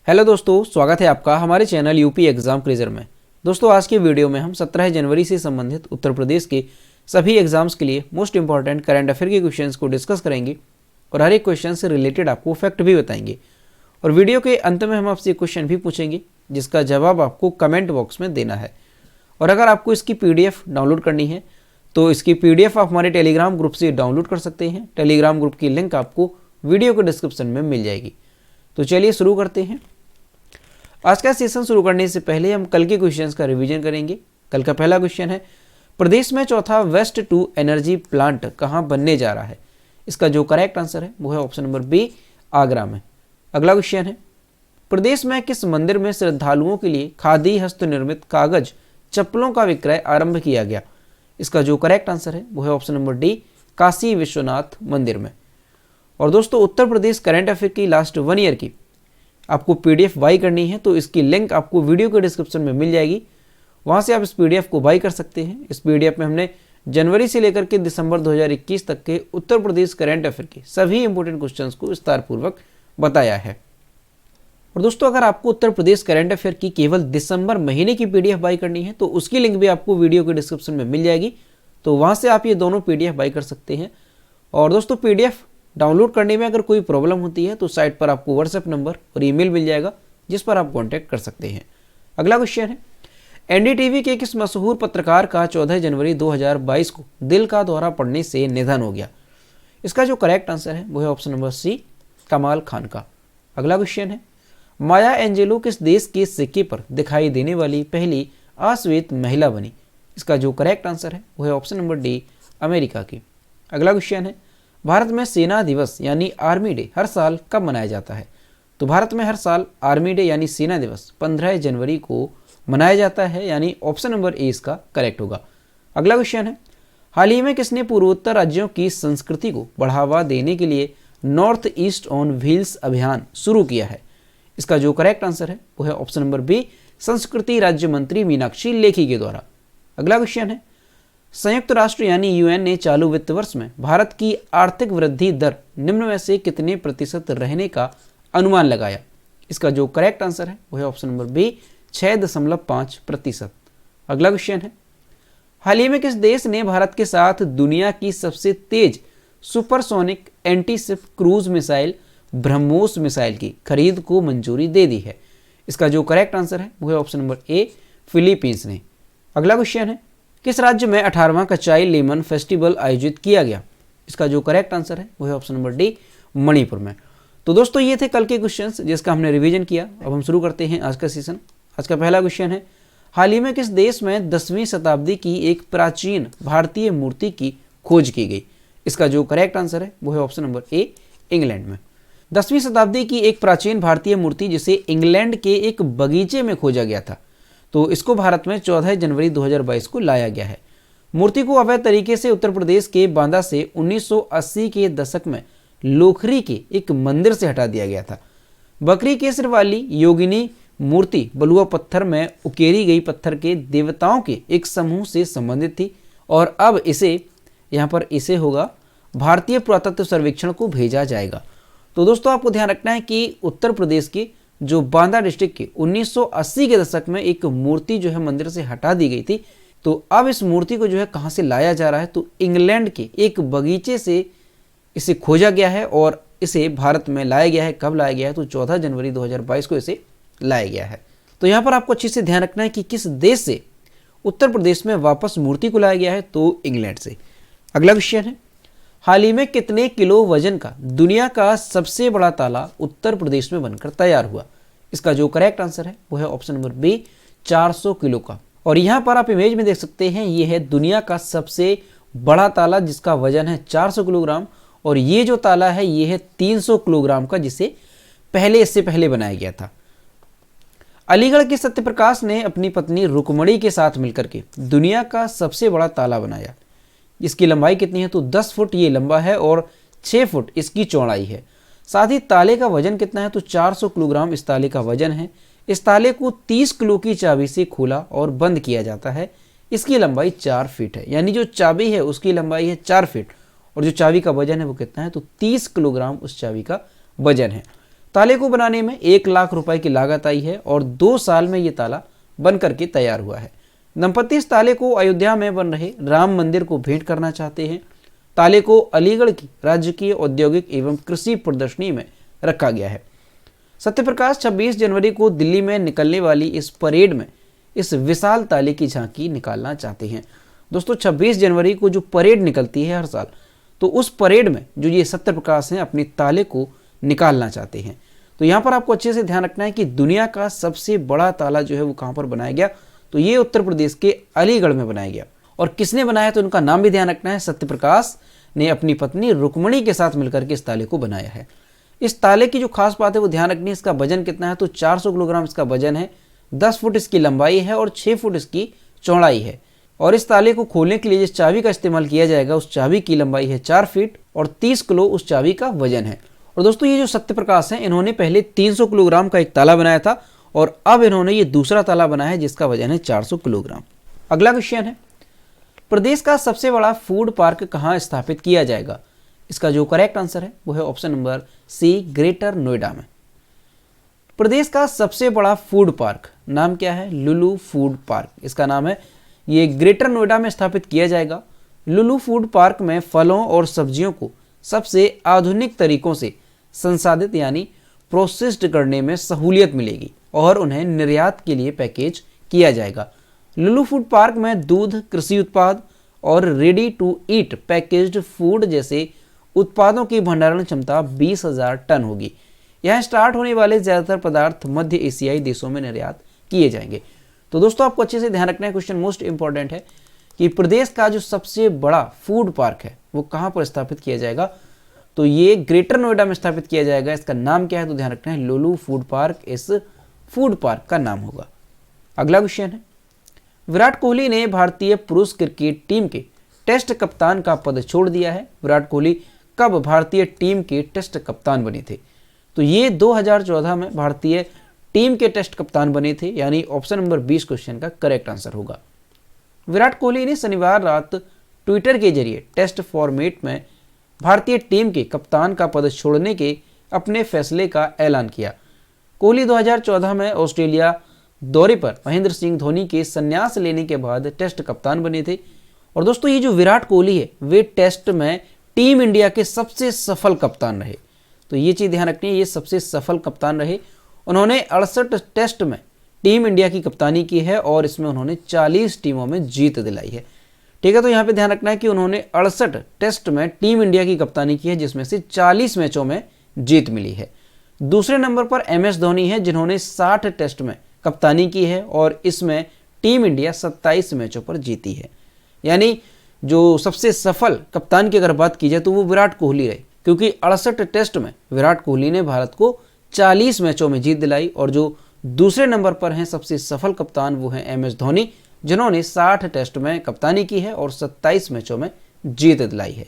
Hello दोस्तों, स्वागत है आपका हमारे चैनल यूपी एग्जाम क्विज़र में। दोस्तों आज की वीडियो में हम 17 जनवरी से संबंधित उत्तर प्रदेश के सभी एग्जाम्स के लिए मोस्ट इंपॉर्टेंट करंट अफेयर के क्वेश्चंस को डिस्कस करेंगे और हर एक क्वेश्चन से रिलेटेड आपको फैक्ट भी बताएंगे। और वीडियो के अंत में हम आपसे क्वेश्चन भी पूछेंगे जिसका जवाब आपको कमेंट बॉक्स में देना है। और अगर आपको इसकी PDF डाउनलोड करनी है तो इसकी PDF आप हमारे टेलीग्राम ग्रुप से डाउनलोड कर सकते हैं। टेलीग्राम ग्रुप की लिंक आपको वीडियो के डिस्क्रिप्शन में मिल जाएगी। तो चलिए शुरू करते हैं। आज का सेशन शुरू करने से पहले हम कल के क्वेश्चंस का रिवीजन करेंगे। कल का पहला क्वेश्चन है, प्रदेश में चौथा वेस्ट टू एनर्जी प्लांट कहां बनने जा रहा है? इसका जो करेक्ट आंसर है वो है ऑप्शन नंबर बी, आगरा में। अगला क्वेश्चन है, प्रदेश में किस मंदिर में श्रद्धालुओं के लिए खादी हस्तनिर्मित कागज चप्पलों का विक्रय आरंभ किया गया? इसका जो करेक्ट आंसर है वो है option number D, Kashi Vishwanath मंदिर में। और दोस्तों उत्तर प्रदेश करंट अफेयर की लास्ट 1 ईयर की आपको PDF बाई करनी है तो इसकी लिंक आपको वीडियो के डिस्क्रिप्शन में मिल जाएगी। वहाँ से आप इस PDF को बाई कर सकते हैं। इस PDF में हमने जनवरी से लेकर के दिसंबर 2021 तक के उत्तर प्रदेश करंट अफेयर के सभी इंपॉर्टेंट क्वेश्चंस को विस्तारपूर्वक बताया है। और दोस्तों अगर आपको उत्तर प्रदेश करंट अफेयर की केवल दिसंबर महीने की PDF बाई करनी है तो उसकी लिंक भी आपको वीडियो के डिस्क्रिप्शन में मिल जाएगी। तो वहाँ से आप ये दोनों PDF बाई कर सकते हैं। और दोस्तों PDF डाउनलोड करने में अगर कोई प्रॉब्लम होती है तो साइट पर आपको व्हाट्सएप नंबर और ईमेल मिल जाएगा जिस पर आप कांटेक्ट कर सकते हैं। अगला क्वेश्चन है, NDTV के किस मशहूर पत्रकार का 14 जनवरी 2022 को दिल का दौरा पड़ने से निधन हो गया? इसका जो करेक्ट आंसर है वो है ऑप्शन नंबर सी, कमाल खान का। अगला क्वेश्चन है, माया एंजेलो किस देश के सिक्के पर दिखाई देने वाली पहली अश्वेत महिला बनी? इसका जो करेक्ट आंसर है वो है ऑप्शन नंबर डी, अमेरिका की। अगला क्वेश्चन है, भारत में सेना दिवस यानी आर्मी डे हर साल कब मनाया जाता है? तो भारत में हर साल आर्मी डे यानी सेना दिवस 15 जनवरी को मनाया जाता है, यानी ऑप्शन नंबर ए इसका करेक्ट होगा। अगला क्वेश्चन है, हाल ही में किसने पूर्वोत्तर राज्यों की संस्कृति को बढ़ावा देने के लिए नॉर्थ ईस्ट ऑन व्हील्स अभियान शुरू किया है? इसका जो करेक्ट आंसर है वो है ऑप्शन नंबर बी, संस्कृति राज्य मंत्री मीनाक्षी लेखी के द्वारा। अगला क्वेश्चन है, संयुक्त राष्ट्र यानी UN ने चालू वित्त वर्ष में भारत की आर्थिक वृद्धि दर निम्न में से कितने प्रतिशत रहने का अनुमान लगाया? इसका जो करेक्ट आंसर है वो है ऑप्शन नंबर बी, 6.5%। अगला क्वेश्चन है, हाल ही में किस देश ने भारत के साथ दुनिया की सबसे तेज supersonic anti-ship cruise missile BrahMos missile की खरीद को मंजूरी दे दी है? इसका जो करेक्ट आंसर है वो है ऑप्शन नंबर ए, फिलीपींस ने। अगला क्वेश्चन है, किस राज्य में 18वां कचाई लेमन फेस्टिवल आयोजित किया गया? इसका जो करेक्ट आंसर है वो है ऑप्शन नंबर डी, मणिपुर में। तो दोस्तों ये थे कल के क्वेश्चंस जिसका हमने रिवीजन किया। अब हम शुरू करते हैं आज का सेशन। आज का पहला क्वेश्चन है, हाल ही में किस देश में 10वीं शताब्दी की एक प्राचीन भारतीय मूर्ति की खोज की गई? इसका जो करेक्ट आंसर है वो है ऑप्शन नंबर ए, इंग्लैंड में। 10वीं शताब्दी की एक प्राचीन भारतीय मूर्ति जिसे इंग्लैंड के एक बगीचे में खोजा गया था, तो इसको भारत में 14 जनवरी 2022 को लाया गया है। मूर्ति को अवैध तरीके से उत्तर प्रदेश के बांदा से 1980 के दशक में लोखरी के एक मंदिर से हटा दिया गया था। बकरी के सिर वाली योगिनी मूर्ति बलुआ पत्थर में उकेरी गई पत्थर के देवताओं के एक समूह से संबंधित थी और अब इसे यहाँ पर इसे होगा भारतीय पुरातत्व सर्वेक्षण को भेजा जाएगा। तो दोस्तों आपको ध्यान रखना है कि उत्तर प्रदेश की जो बांदा डिस्ट्रिक्ट के 1980 के दशक में एक मूर्ति जो है मंदिर से हटा दी गई थी, तो अब इस मूर्ति को जो है कहाँ से लाया जा रहा है? तो इंग्लैंड के एक बगीचे से इसे खोजा गया है और इसे भारत में लाया गया है। कब लाया गया है? तो 14 जनवरी 2022 को इसे लाया गया है। तो यहाँ पर आपको अच्छे से ध्यान रखना है कि किस देश से उत्तर प्रदेश में वापस मूर्ति को लाया गया है, तो इंग्लैंड से। अगला क्वेश्चन है, हाल ही में कितने किलो वजन का दुनिया का सबसे बड़ा ताला उत्तर प्रदेश में बनकर तैयार हुआ? इसका जो करेक्ट आंसर है वो है ऑप्शन नंबर बी, 400 किलो का। और यहाँ पर आप इमेज में देख सकते हैं ये है दुनिया का सबसे बड़ा ताला जिसका वजन है 400 किलोग्राम। और ये जो ताला है ये है 300 किलोग्राम का, जिसे इससे पहले बनाया गया था। अलीगढ़ के सत्यप्रकाश ने अपनी पत्नी रुक्मणी के साथ मिलकर के दुनिया का सबसे बड़ा ताला बनाया। इसकी लंबाई कितनी है? तो 10 फुट ये लंबा है और 6 फुट इसकी चौड़ाई है। साथ ही ताले का वजन कितना है? तो 400 किलोग्राम इस ताले का वजन है। इस ताले को 30 किलो की चाबी से खोला और बंद किया जाता है। इसकी लंबाई 4 फीट है, यानी जो चाबी है उसकी लंबाई है 4 फीट और जो चाबी का वजन है वो कितना है? तो 30 किलोग्राम उस चाबी का वजन है। ताले को बनाने में 1 लाख रुपए की लागत आई है और 2 साल में ये ताला बन करके तैयार हुआ है। दंपति इस ताले को अयोध्या में बन रहे राम मंदिर को भेंट करना चाहते हैं। ताले को अलीगढ़ की राजकीय औद्योगिक एवं कृषि प्रदर्शनी में रखा गया है। सत्यप्रकाश 26 जनवरी को दिल्ली में निकलने वाली इस परेड में इस विशाल ताले की झांकी निकालना चाहते हैं। दोस्तों 26 जनवरी को जो परेड निकलती है हर साल, तो उस परेड में जो ये सत्यप्रकाश हैं अपने ताले को निकालना चाहते हैं। तो यहाँ पर आपको अच्छे से ध्यान रखना है कि दुनिया का सबसे बड़ा ताला जो है वो कहाँ पर बनाया गया, तो ये उत्तर प्रदेश के अलीगढ़ में बनाया गया। और किसने बनाया, तो उनका नाम भी ध्यान रखना है। सत्यप्रकाश ने अपनी पत्नी रुक्मणी के साथ मिलकर के इस ताले को बनाया है। इस ताले की जो खास बात है वो ध्यान रखनी है, इसका वजन कितना है, तो 400 किलोग्राम इसका वजन है, 10 फुट इसकी लंबाई है और 6 फुट इसकी चौड़ाई है। और इस ताले को खोलने के लिए जिस चाबी का इस्तेमाल किया जाएगा उस चाबी की लंबाई है 4 फीट और 30 किलो उस चाबी का वजन है। और दोस्तों ये जो सत्यप्रकाश हैं इन्होंने पहले 300 किलोग्राम का एक ताला बनाया था और अब इन्होंने ये दूसरा ताला बनाया है जिसका वजन है 400 किलोग्राम। अगला क्वेश्चन है, प्रदेश का सबसे बड़ा फूड पार्क कहाँ स्थापित किया जाएगा? इसका जो करेक्ट आंसर है वो है option number C, greater Noida में। प्रदेश का सबसे बड़ा फूड पार्क नाम क्या है? लुलु फूड पार्क इसका नाम है। ये ग्रेटर नोएडा में स्थापित किया जाएगा। लुलु फूड पार्क में फलों और सब्जियों को सबसे आधुनिक तरीकों से संसाधित यानी प्रोसेस्ड करने में सहूलियत मिलेगी और उन्हें निर्यात के लिए पैकेज किया जाएगा। लुलु फूड पार्क में दूध, कृषि उत्पाद और ready to eat packaged food जैसे उत्पादों की भंडारण क्षमता 20,000 टन होगी। यहाँ स्टार्ट होने वाले ज़्यादातर पदार्थ मध्य एशियाई देशों में निर्यात किए जाएंगे। तो दोस्तों आपको अच्छे से ध्यान रखना है, क्वेश्चन मोस्ट इंपॉर्टेंट है कि प्रदेश का जो सबसे बड़ा फूड पार्क है वो कहाँ पर स्थापित किया जाएगा, तो ये ग्रेटर नोएडा में स्थापित किया जाएगा। इसका नाम क्या है, तो ध्यान रखना है लुलु फूड पार्क इस फूड पार्क का नाम होगा। अगला क्वेश्चन है, विराट कोहली ने भारतीय पुरुष क्रिकेट टीम के टेस्ट कप्तान का पद छोड़ दिया है। विराट कोहली कब भारतीय टीम के टेस्ट कप्तान बने थे? तो ये 2014 में भारतीय टीम के टेस्ट कप्तान बने थे, यानी ऑप्शन नंबर 20 क्वेश्चन का करेक्ट आंसर होगा। विराट कोहली ने शनिवार रात ट्विटर के जरिए टेस्ट फॉर्मेट में भारतीय टीम के कप्तान का पद छोड़ने के अपने फैसले का ऐलान किया। कोहली 2014 में ऑस्ट्रेलिया दौरे पर महेंद्र सिंह धोनी के संन्यास लेने के बाद टेस्ट कप्तान बने थे। और दोस्तों ये जो विराट कोहली है वे टेस्ट में टीम इंडिया के सबसे सफल कप्तान रहे। तो ये चीज़ ध्यान रखनी है, ये सबसे सफल कप्तान रहे। उन्होंने 68 टेस्ट में टीम इंडिया की कप्तानी की है और इसमें उन्होंने 40 टीमों में जीत दिलाई है। ठीक है, तो यहाँ पे ध्यान रखना है कि उन्होंने 68 टेस्ट में टीम इंडिया की कप्तानी की है जिसमें से 40 मैचों में जीत मिली है। दूसरे नंबर पर MS धोनी है जिन्होंने 60 टेस्ट में कप्तानी की है और इसमें टीम इंडिया 27 मैचों पर जीती है। यानी जो सबसे सफल कप्तान की अगर बात की जाए तो वो विराट कोहली रहे, क्योंकि 68 टेस्ट में विराट कोहली ने भारत को 40 मैचों में जीत दिलाई। और जो दूसरे नंबर पर हैं सबसे सफल कप्तान वो हैं MS धोनी जिन्होंने 60 टेस्ट में कप्तानी की है और 27 मैचों में जीत दिलाई है।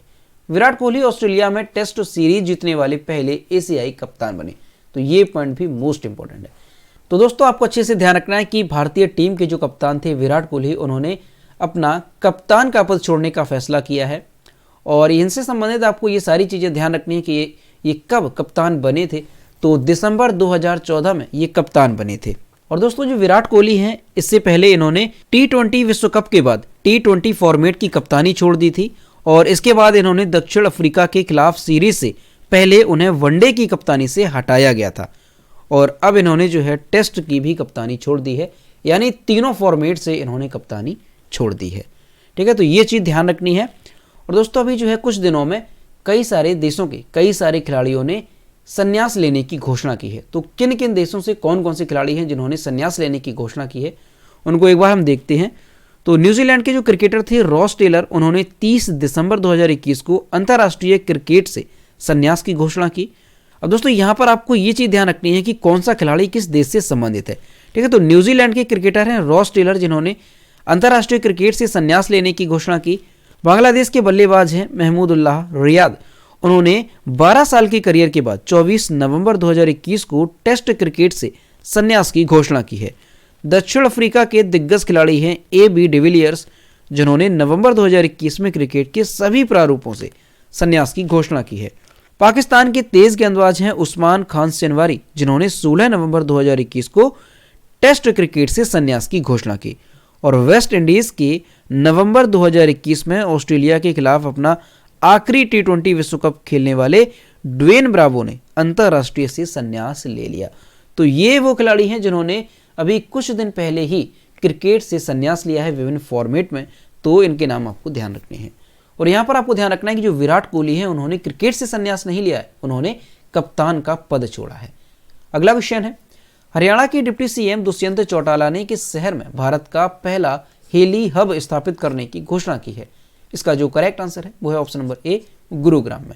विराट कोहली ऑस्ट्रेलिया में टेस्ट सीरीज जीतने वाले पहले एशियाई कप्तान बने। तो ये पॉइंट भी मोस्ट इंपॉर्टेंट है। तो दोस्तों आपको अच्छे से ध्यान रखना है कि भारतीय टीम के जो कप्तान थे विराट कोहली, उन्होंने अपना कप्तान का पद छोड़ने का फैसला किया है। और इनसे संबंधित आपको ये सारी चीज़ें ध्यान रखनी है कि ये कब कप्तान बने थे, तो दिसंबर 2014 में ये कप्तान बने थे। और दोस्तों जो विराट कोहली हैं इससे पहले इन्होंने T20 विश्व कप के बाद T20 फॉर्मेट की कप्तानी छोड़ दी थी और इसके बाद इन्होंने दक्षिण अफ्रीका के खिलाफ सीरीज से पहले उन्हें वनडे की कप्तानी से हटाया गया था और अब इन्होंने जो है टेस्ट की भी कप्तानी छोड़ दी है, यानी तीनों फॉर्मेट से इन्होंने कप्तानी छोड़ दी है। ठीक है, तो ये चीज़ ध्यान रखनी है। और दोस्तों अभी जो है कुछ दिनों में कई सारे देशों के कई सारे खिलाड़ियों ने संन्यास लेने की घोषणा की है। तो किन किन देशों से कौन कौन से खिलाड़ी हैं जिन्होंने संन्यास लेने की घोषणा की है उनको एक बार हम देखते हैं। तो न्यूजीलैंड के जो क्रिकेटर थे रॉस टेलर, उन्होंने 30 दिसंबर 2021 को अंतर्राष्ट्रीय क्रिकेट से संन्यास की घोषणा की। अब दोस्तों यहाँ पर आपको ये चीज़ ध्यान रखनी है कि कौन सा खिलाड़ी किस देश से संबंधित है। ठीक है, तो न्यूजीलैंड के क्रिकेटर हैं रॉस टेलर जिन्होंने अंतर्राष्ट्रीय क्रिकेट से संन्यास लेने की घोषणा की। बांग्लादेश के बल्लेबाज हैं महमूदुल्लाह रियाद, उन्होंने 12 साल के करियर के बाद 24 नवंबर 2021 को टेस्ट क्रिकेट से संन्यास की घोषणा की है। दक्षिण अफ्रीका के दिग्गज खिलाड़ी हैं AB डिविलियर्स जिन्होंने नवंबर 2021 में क्रिकेट के सभी प्रारूपों से संन्यास की घोषणा की है। पाकिस्तान के तेज गेंदबाज हैं उस्मान खान सिनवारी, जिन्होंने 16 नवंबर 2021 को टेस्ट क्रिकेट से संन्यास की घोषणा की। और वेस्ट इंडीज के नवंबर 2021 में ऑस्ट्रेलिया के खिलाफ अपना आखिरी टी20 विश्व कप खेलने वाले ड्वेन ब्रावो ने अंतर्राष्ट्रीय से संन्यास ले लिया। तो ये वो खिलाड़ी हैं जिन्होंने अभी कुछ दिन पहले ही क्रिकेट से संन्यास लिया है विभिन्न फॉर्मेट में, तो इनके नाम आपको ध्यान रखने हैं। और यहाँ पर आपको ध्यान रखना है कि जो विराट कोहली है उन्होंने क्रिकेट से संन्यास नहीं लिया है, उन्होंने कप्तान का पद छोड़ा है। अगला क्वेश्चन है, हरियाणा के डिप्टी सीएम दुष्यंत चौटाला ने किस शहर में भारत का पहला हेली हब स्थापित करने की घोषणा की है? इसका जो करेक्ट आंसर है वो है ऑप्शन नंबर ए, गुरुग्राम में।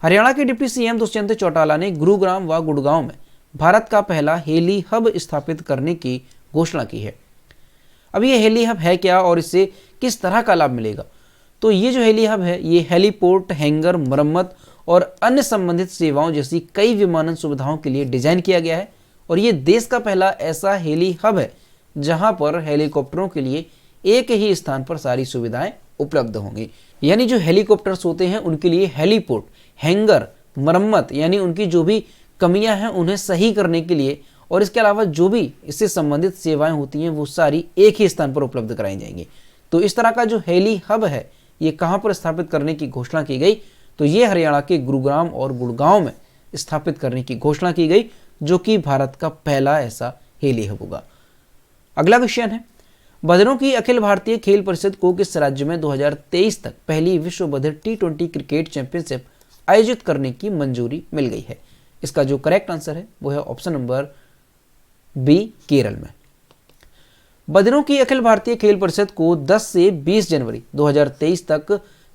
हरियाणा के डिप्टी सीएम दुष्यंत चौटाला ने गुरुग्राम व गुड़गांव में भारत का पहला हेली हब स्थापित करने की घोषणा की है। अब ये हेली हब है क्या और इससे किस तरह का लाभ मिलेगा? तो ये जो हेली हब है ये हेलीपोर्ट, हैंगर, मरम्मत और अन्य संबंधित सेवाओं जैसी कई विमानन सुविधाओं के लिए डिजाइन किया गया है। और ये देश का पहला ऐसा हेली हब है जहां पर हेलीकॉप्टरों के लिए एक ही स्थान पर सारी सुविधाएं उपलब्ध होंगी। यानी जो हेलीकॉप्टर्स होते हैं उनके लिए हेलीपोर्ट, हैंगर, मरम्मत यानी उनकी जो भी कमियां हैं उन्हें सही करने के लिए, और इसके अलावा जो भी इससे संबंधित सेवाएं होती हैं वो सारी एक ही स्थान पर उपलब्ध कराई जाएंगी। तो इस तरह का जो हेली हब है ये कहां पर स्थापित करने की घोषणा की गई? तो ये हरियाणा के गुरुग्राम और गुड़गांव में स्थापित करने की घोषणा की गई, जो कि भारत का पहला ऐसा हेली हब होगा। अगला क्वेश्चन है, बधिरों की अखिल भारतीय खेल परिषद को किस राज्य में 2023 तक पहली विश्व बधिर टी20 क्रिकेट चैंपियनशिप आयोजित करने की मंजूरी मिल गई है? इसका जो करेक्ट आंसर है वो है ऑप्शन नंबर बी, केरल में। बधिरों की अखिल भारतीय खेल परिषद को 10 से 20 जनवरी 2023 तक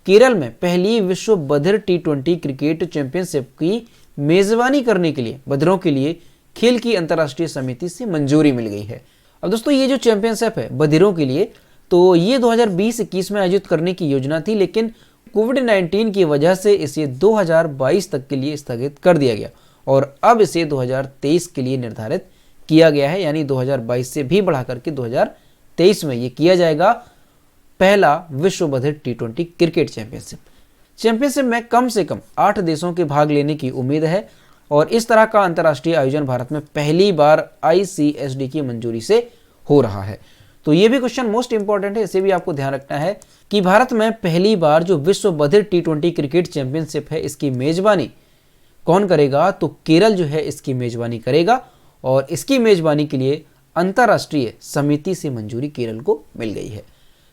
केरल में पहली विश्व बधिर टी20 क्रिकेट चैंपियनशिप की मेजबानी करने के लिए बधिरों के लिए खेल की अंतर्राष्ट्रीय समिति से मंजूरी मिल गई है। अब दोस्तों ये जो चैंपियनशिप है बधिरों के लिए, तो ये 2020-21 में आयोजित करने की योजना थी, लेकिन कोविड-19 की वजह से इसे 2022 तक के लिए स्थगित कर दिया गया और अब इसे 2023 के लिए निर्धारित किया गया है। यानी 2022 से भी बढ़ा करके 2023 में ये किया जाएगा पहला विश्व बधिर टी20 क्रिकेट चैंपियनशिप में कम से कम 8 देशों के भाग लेने की उम्मीद है और इस तरह का अंतर्राष्ट्रीय आयोजन भारत में पहली बार ICSD की मंजूरी से हो रहा है। तो ये भी क्वेश्चन मोस्ट इंपॉर्टेंट है, इसे भी आपको ध्यान रखना है कि भारत में पहली बार जो विश्व बधिर टी20 क्रिकेट चैंपियनशिप है इसकी मेजबानी कौन करेगा? तो केरल जो है इसकी मेजबानी करेगा और इसकी मेजबानी के लिए अंतर्राष्ट्रीय समिति से मंजूरी केरल को मिल गई है।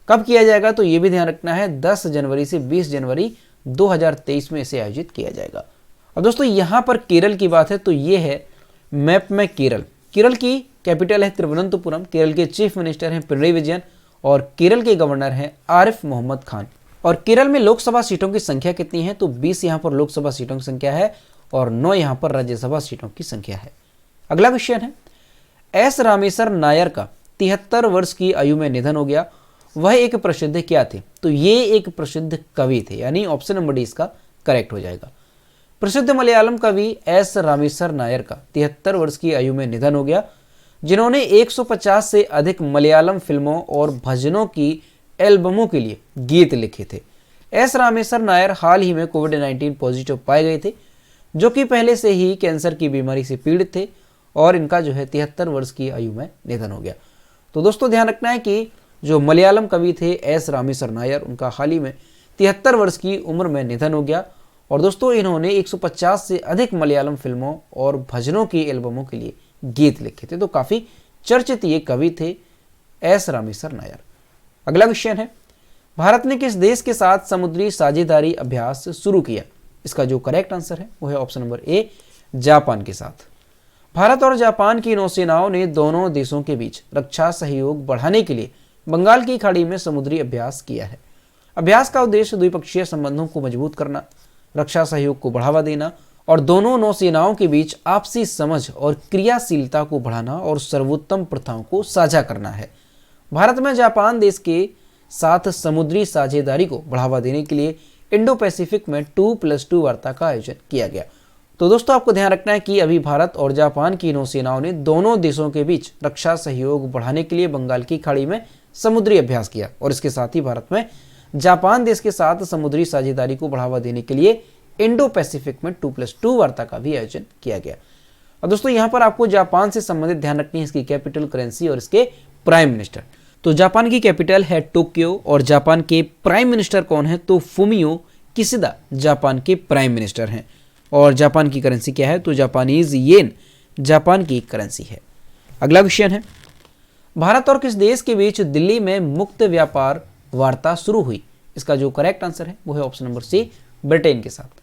कब किया जाएगा? तो ये भी ध्यान रखना है 10 जनवरी से 20 जनवरी 2023 में इसे आयोजित किया जाएगा। अब दोस्तों यहाँ पर केरल की बात है तो ये है मैप में केरल। केरल की कैपिटल है तिरुवनंतपुरम, केरल के चीफ मिनिस्टर हैं पिनरई विजयन और केरल के गवर्नर हैं आरिफ मोहम्मद खान। और केरल में लोकसभा सीटों की संख्या कितनी है? तो 20 यहाँ पर लोकसभा सीटों की संख्या है और 9 यहाँ पर राज्यसभा सीटों की संख्या है। अगला क्वेश्चन है, एस रामेश्वर नायर का 73 वर्ष की आयु में निधन हो गया। वह एक प्रसिद्ध क्या थे? तो ये एक प्रसिद्ध कवि थे, यानी ऑप्शन नंबर डी इसका करेक्ट हो जाएगा। प्रसिद्ध मलयालम कवि एस रामेश्वर नायर का 73 वर्ष की आयु में निधन हो गया, जिन्होंने 150 से अधिक मलयालम फिल्मों और भजनों की एल्बमों के लिए गीत लिखे थे। एस रामेश्वर नायर हाल ही में कोविड-19 पॉजिटिव पाए गए थे, जो कि पहले से ही कैंसर की बीमारी से पीड़ित थे और इनका जो है 73 वर्ष की आयु में निधन हो गया। तो दोस्तों ध्यान रखना है कि जो मलयालम कवि थे एस रामेश्वर नायर, उनका हाल ही में 73 वर्ष की उम्र में निधन हो गया और दोस्तों इन्होंने 150 से अधिक मलयालम फिल्मों और भजनों की एल्बमों के लिए गीत लिखे थे। तो काफ़ी चर्चित ये कवि थे एस रामेश्वर नायर। अगला क्वेश्चन है, भारत ने किस देश के साथ समुद्री साझेदारी अभ्यास शुरू किया? इसका जो करेक्ट आंसर है वो है ऑप्शन नंबर ए, जापान के साथ। भारत और जापान की नौसेनाओं ने दोनों देशों के बीच रक्षा सहयोग बढ़ाने के लिए बंगाल की खाड़ी में समुद्री अभ्यास किया है। अभ्यास का उद्देश्य द्विपक्षीय संबंधों को मजबूत करना, रक्षा सहयोग को बढ़ावा देना और दोनों नौसेनाओं के बीच आपसी समझ और क्रियाशीलता को बढ़ाना और सर्वोत्तम प्रथाओं को साझा करना है। भारत में जापान देश के साथ समुद्री साझेदारी को बढ़ावा देने के लिए इंडो पैसिफिक में 2+2 वार्ता का आयोजन किया गया। तो दोस्तों आपको ध्यान रखना है कि अभी भारत और जापान की नौसेनाओं ने दोनों देशों के बीच रक्षा सहयोग बढ़ाने के लिए बंगाल की खाड़ी में समुद्री अभ्यास किया और इसके साथ ही भारत में जापान देश के साथ समुद्री साझेदारी को बढ़ावा देने के लिए इंडो पैसिफिक में 2+2 वार्ता का भी आयोजन किया गया। और दोस्तों यहाँ पर आपको जापान से संबंधित ध्यान रखनी है इसकी कैपिटल, करेंसी और इसके प्राइम मिनिस्टर। तो जापान की कैपिटल है टोक्यो और जापान के प्राइम मिनिस्टर कौन है? तो फुमियो किशिदा जापान के प्राइम मिनिस्टर हैं। और जापान की करेंसी क्या है? तो जापानीज येन जापान की करेंसी है। अगला क्वेश्चन है, भारत और किस देश के बीच दिल्ली में मुक्त व्यापार वार्ता शुरू हुई? इसका जो करेक्ट आंसर है वो है ऑप्शन नंबर सी, ब्रिटेन के साथ।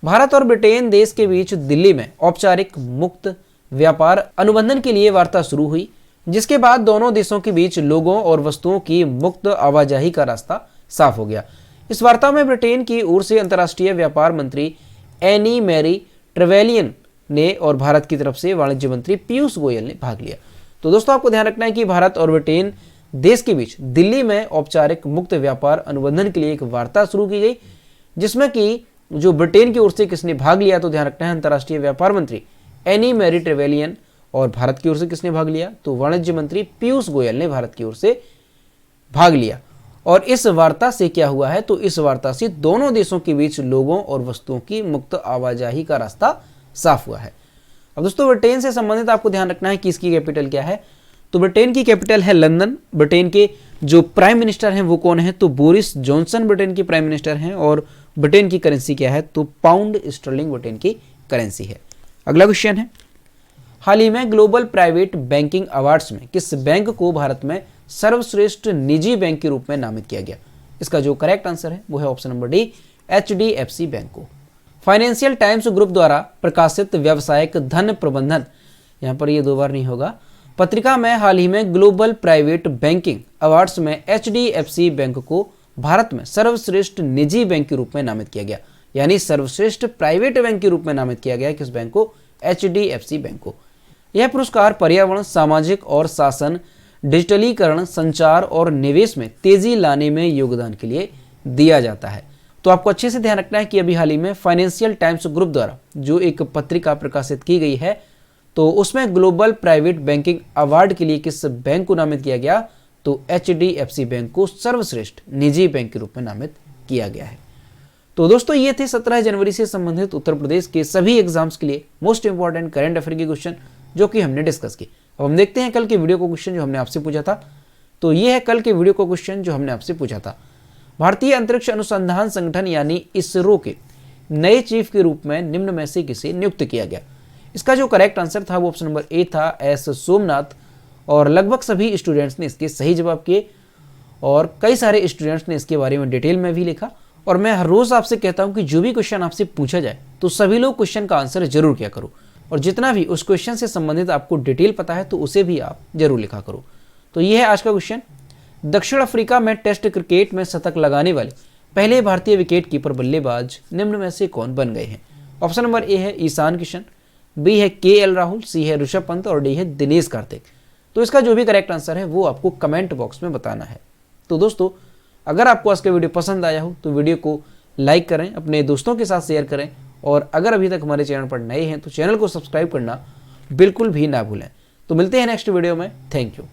भारत और ब्रिटेन देश के बीच दिल्ली में औपचारिक मुक्त व्यापार अनुबंधन के लिए वार्ता शुरू हुई, जिसके बाद दोनों देशों के बीच लोगों और वस्तुओं की मुक्त आवाजाही का रास्ता साफ हो गया। इस वार्ता में ब्रिटेन की ओर से अंतर्राष्ट्रीय व्यापार मंत्री एनी मैरी ट्रेवेलियन ने और भारत की तरफ से वाणिज्य मंत्री पीयूष गोयल ने भाग लिया। तो दोस्तों आपको ध्यान रखना है कि भारत और ब्रिटेन देश के बीच दिल्ली में औपचारिक मुक्त व्यापार अनुबंधन के लिए एक वार्ता शुरू की गई, जिसमें कि जो ब्रिटेन की ओर से किसने भाग लिया? तो ध्यान रखना है अंतर्राष्ट्रीय व्यापार मंत्री एनी मैरी ट्रेवेलियन। और भारत की ओर से किसने भाग लिया? तो वाणिज्य मंत्री पीयूष गोयल ने भारत की ओर से भाग लिया। और इस वार्ता से क्या हुआ है? तो इस वार्ता से दोनों देशों के बीच लोगों और वस्तुओं की मुक्त आवाजाही का रास्ता साफ हुआ है। अब दोस्तों ब्रिटेन से संबंधित आपको ध्यान रखना है कि इसकी कैपिटल क्या है? तो ब्रिटेन की कैपिटल है लंदन। ब्रिटेन के जो प्राइम मिनिस्टर हैं वो कौन है? तो बोरिस जॉनसन ब्रिटेन के प्राइम मिनिस्टर हैं। और ब्रिटेन की करेंसी क्या है? तो पाउंड स्टर्लिंग ब्रिटेन की करेंसी है। अगला क्वेश्चन है, हाल ही में ग्लोबल प्राइवेट बैंकिंग अवार्ड्स में किस बैंक को भारत में सर्वश्रेष्ठ निजी बैंक के रूप में नामित किया गया? इसका जो करेक्ट आंसर है वो है option number D, HDFC bank को। फाइनेंशियल टाइम्स ग्रुप द्वारा प्रकाशित व्यावसायिक धन प्रबंधन, यहाँ पर ये 2 बार नहीं होगा, पत्रिका में हाल ही में ग्लोबल प्राइवेट बैंकिंग अवार्ड्स में HDFC बैंक को भारत में सर्वश्रेष्ठ निजी बैंक के रूप में नामित किया गया। यानी सर्वश्रेष्ठ प्राइवेट बैंक के रूप में नामित किया गया किस बैंक को? HDFC बैंक को। यह पुरस्कार पर्यावरण, सामाजिक और शासन, डिजिटलीकरण, संचार और निवेश में तेजी लाने में योगदान के लिए दिया जाता है। तो आपको अच्छे से ध्यान रखना है कि अभी हाल ही में फाइनेंशियल टाइम्स ग्रुप द्वारा जो एक पत्रिका प्रकाशित की गई है, तो उसमें ग्लोबल प्राइवेट बैंकिंग अवार्ड के लिए किस बैंक को नामित किया गया? तो HDFC बैंक को सर्वश्रेष्ठ निजी बैंक के रूप में नामित किया गया है। तो दोस्तों ये थे 17 जनवरी से संबंधित उत्तर प्रदेश के सभी एग्जाम्स के लिए मोस्ट इंपॉर्टेंट करंट अफेयर के क्वेश्चन जो कि हमने डिस्कस किए। अब हम देखते हैं कल के वीडियो को क्वेश्चन जो हमने आपसे पूछा था। तो ये है कल के वीडियो को क्वेश्चन जो हमने आपसे पूछा था, भारतीय अंतरिक्ष अनुसंधान संगठन यानी इसरो के नए चीफ के रूप में निम्न में से किसे नियुक्त किया गया? इसका जो करेक्ट आंसर था वो ऑप्शन नंबर ए था, एस सोमनाथ। और लगभग सभी स्टूडेंट्स ने इसके सही जवाब किए और कई सारे स्टूडेंट्स ने इसके बारे में डिटेल में भी लिखा। और मैं हर रोज आपसे कहता हूं कि जो भी क्वेश्चन आपसे पूछा जाए तो सभी लोग क्वेश्चन का आंसर जरूर किया करो, और जितना भी उस क्वेश्चन से संबंधित आपको डिटेल पता है तो उसे भी आप जरूर लिखा करो। तो ये है आज का क्वेश्चन, दक्षिण अफ्रीका में टेस्ट क्रिकेट में शतक लगाने वाले पहले भारतीय विकेट कीपर बल्लेबाज निम्न में से कौन बन गए हैं? ऑप्शन नंबर ए है ईशान किशन, बी है KL राहुल, सी है ऋषभ पंत और डी है दिनेश कार्तिक। तो इसका जो भी करेक्ट आंसर है वो आपको कमेंट बॉक्स में बताना है। तो दोस्तों अगर आपको आज का वीडियो पसंद आया हो तो वीडियो को लाइक करें, अपने दोस्तों के साथ शेयर करें, और अगर अभी तक हमारे चैनल पर नए हैं तो चैनल को सब्सक्राइब करना बिल्कुल भी ना भूलें। तो मिलते हैं नेक्स्ट वीडियो में। Thank you.